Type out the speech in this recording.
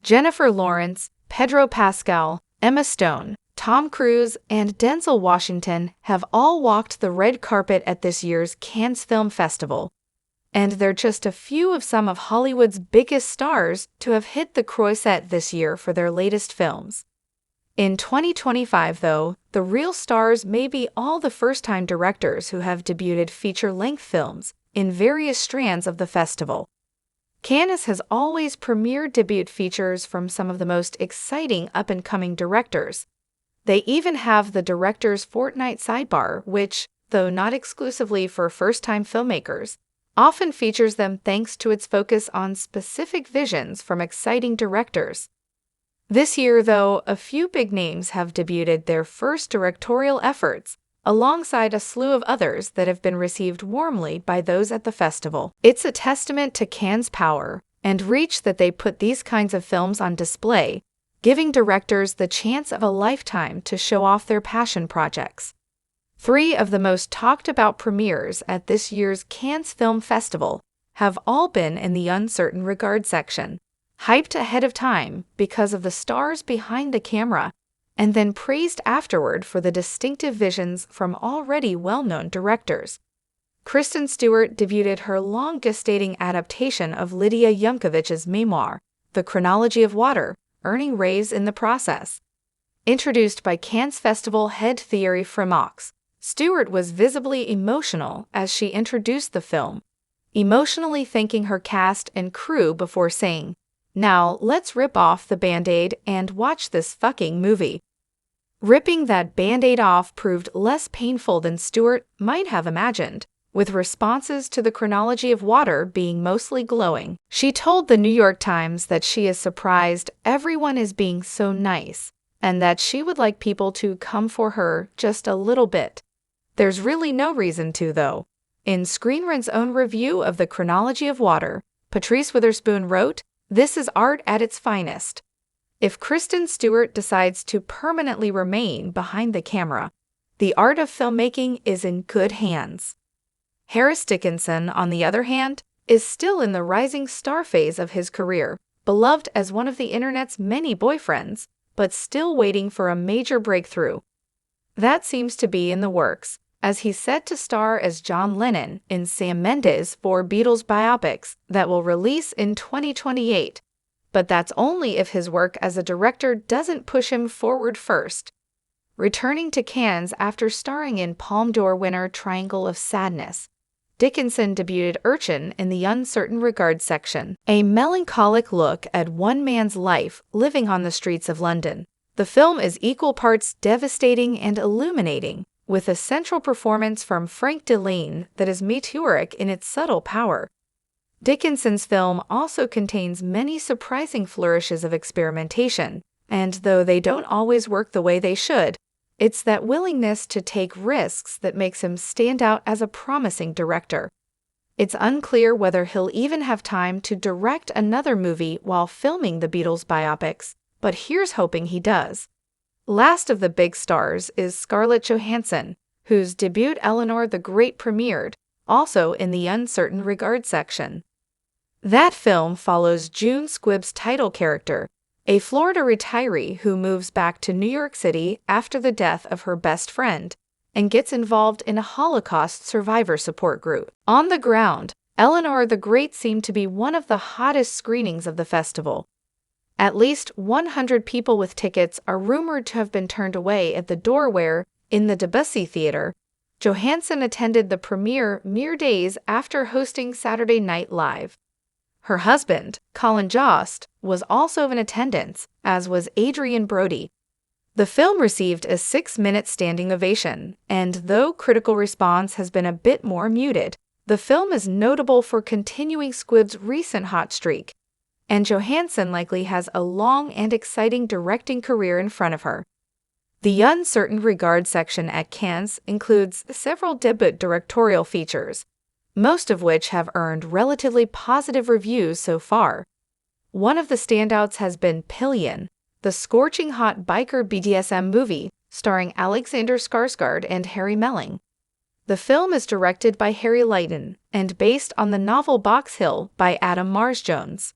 Jennifer Lawrence, Pedro Pascal, Emma Stone, Tom Cruise, and Denzel Washington have all walked the red carpet at this year's Cannes Film Festival. And they're just a few of some of Hollywood's biggest stars to have hit the croisette this year for their latest films. In 2025, though, the real stars may be all the first-time directors who have debuted feature-length films in various strands of the festival. Cannes has always premiered debut features from some of the most exciting up-and-coming directors. They even have the Director's Fortnight Sidebar, which, though not exclusively for first-time filmmakers, often features them thanks to its focus on specific visions from exciting directors. This year, though, a few big names have debuted their first directorial efforts, alongside a slew of others that have been received warmly by those at the festival. It's a testament to Cannes' power and reach that they put these kinds of films on display, giving directors the chance of a lifetime to show off their passion projects. 3 of the most talked-about premieres at this year's Cannes Film Festival have all been in the uncertain regard section, hyped ahead of time because of the stars behind the camera, and then praised afterward for the distinctive visions from already well-known directors. Kristen Stewart debuted her long-gestating adaptation of Lydia Yumkovich's memoir, The Chronology of Water, earning raves in the process. Introduced by Cannes Festival head Thierry Frémaux, Stewart was visibly emotional as she introduced the film, emotionally thanking her cast and crew before saying, "Now, let's rip off the Band-Aid and watch this fucking movie." Ripping that Band-Aid off proved less painful than Stewart might have imagined, with responses to The Chronology of Water being mostly glowing. She told the New York Times that she is surprised everyone is being so nice, and that she would like people to come for her just a little bit. There's really no reason to, though. In Screen Rant's own review of The Chronology of Water, Patrice Witherspoon wrote, "This is art at its finest." If Kristen Stewart decides to permanently remain behind the camera, the art of filmmaking is in good hands. Harris Dickinson, on the other hand, is still in the rising star phase of his career, beloved as one of the internet's many boyfriends, but still waiting for a major breakthrough. That seems to be in the works, as he's set to star as John Lennon in Sam Mendes' 4 Beatles biopics that will release in 2028. But that's only if his work as a director doesn't push him forward first. Returning to Cannes after starring in Palme d'Or winner Triangle of Sadness, Dickinson debuted Urchin in the uncertain regard section, a melancholic look at one man's life living on the streets of London. The film is equal parts devastating and illuminating, with a central performance from Frank Delane that is meteoric in its subtle power. Dickinson's film also contains many surprising flourishes of experimentation, and though they don't always work the way they should, it's that willingness to take risks that makes him stand out as a promising director. It's unclear whether he'll even have time to direct another movie while filming the Beatles biopics, but here's hoping he does. Last of the big stars is Scarlett Johansson, whose debut Eleanor the Great premiered, also in the uncertain regard section. That film follows June Squibb's title character, a Florida retiree who moves back to New York City after the death of her best friend and gets involved in a Holocaust survivor support group. On the ground, Eleanor the Great seemed to be one of the hottest screenings of the festival. At least 100 people with tickets are rumored to have been turned away at the door where, in the Debussy Theater, Johansson attended the premiere mere days after hosting Saturday Night Live. Her husband, Colin Jost, was also in attendance, as was Adrian Brody. The film received a 6-minute standing ovation, and though critical response has been a bit more muted, the film is notable for continuing Squibb's recent hot streak, and Johansson likely has a long and exciting directing career in front of her. The uncertain regard section at Cannes includes several debut directorial features, most of which have earned relatively positive reviews so far. One of the standouts has been Pillion, the scorching hot biker BDSM movie starring Alexander Skarsgård and Harry Melling. The film is directed by Harry Leighton and based on the novel Box Hill by Adam Mars Jones.